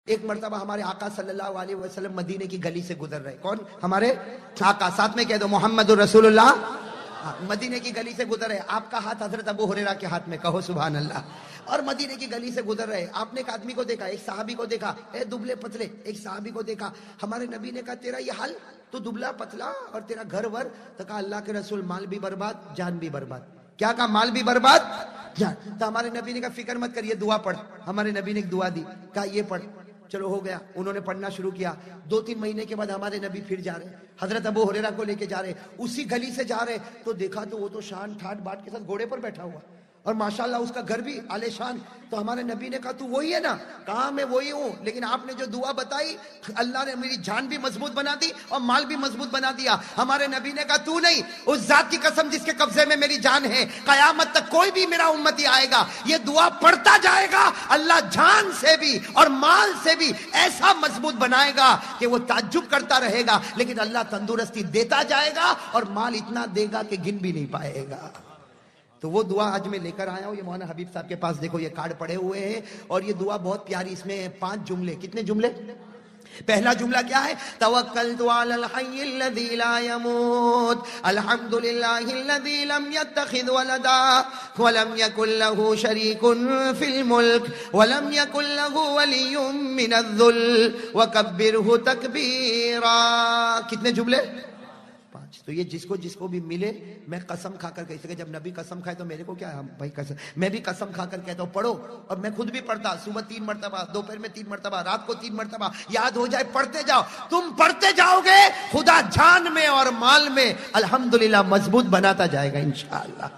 ایک مرتبہ ہمارے آقا صلی اللہ علیہ وسلم مدینے کی گلی سے گزر رہے. کون؟ ہمارے آقا. ساتھ میں کہہ دو محمد الرسول اللہ. مدینے کی گلی سے گزر رہے. آپ کا ہاتھ حضرت ابو ہریرہ کے ہاتھ میں، کہو سبحان اللہ. اور مدینے کی گلی سے گزر رہے. آپ نے ایک آدمی کو دیکھا، ایک صحابی کو دیکھا، اے دبلے پتلے. ایک صحابی کو دیکھا. ہمارے نبی نے کہا تیرا یہ حال، تو دبلا پتلا اور تیرا گھر ور. تو کہا اللہ کے رسول مال بھی برباد، جان بھی برباد. کیا کہا؟ مال بھی برباد جان. تو ہمارے نبی نے کہا فکر مت کر، یہ دعا پڑھ. ہمارے نبی نے ایک دعا دی، کہا یہ پڑھ. چلو ہو گیا. انہوں نے پڑھنا شروع کیا. 2-3 مہینے کے بعد ہمارے نبی پھر جا رہے، حضرت ابو ہریرہ کو لے کے جا رہے. اسی گلی سے جا رہے تو دیکھا تو وہ تو شان ٹھاٹ باٹ کے ساتھ گھوڑے پر بیٹھا ہوا، اور ماشاءاللہ اس کا گھر بھی عالی شان. تو ہمارے نبی نے کہا تو وہی ہے نا؟ کہا میں وہی ہوں، لیکن آپ نے جو دعا بتائی اللہ نے میری جان بھی مضبوط بنا دی اور مال بھی مضبوط بنا دیا. ہمارے نبی نے کہا تو نہیں، اس ذات کی قسم جس کے قبضے میں میری جان ہے، قیامت تک کوئی بھی میرا امتی آئے گا یہ دعا پڑھتا جائے گا، اللہ جان سے بھی اور مال سے بھی ایسا مضبوط بنائے گا کہ وہ تعجب کرتا رہے گا، لیکن اللہ تندرستی دیتا جائے گا اور مال اتنا دے گا کہ گن بھی نہیں پائے گا. تو وہ دعا آج میں لے کر آیا ہوں. یہ مولانا حبیب صاحب کے پاس دیکھو یہ کارڈ پڑے ہوئے ہیں، اور یہ دعا بہت پیاری. اس میں 5 جملے. کتنے جملے؟ پہلا جملہ کیا ہے؟ توکلت علی الحی الذی لا یموت الحمدللہ الذی لم یتخذ ولدا ولم یکن له شریک فی الملک ولم یکن له ولی من الذل وکبرہ تکبیرا. کتنے جملے؟ 5. تو یہ جس کو بھی ملے میں قسم کھا کر کہتے کہ جب نبی قسم کھائے تو میرے کو کیا ہے بھائی قسم. میں بھی قسم کھا کر کہتا ہوں پڑھو، اور میں خود بھی پڑھتا. صبح 3 مرتبہ، دوپہر میں 3 مرتبہ، رات کو 3 مرتبہ. یاد ہو جائے پڑھتے جاؤ. تم پڑھتے جاؤ گے خدا جان میں اور مال میں الحمدللہ مضبوط بناتا جائے گا انشاءاللہ.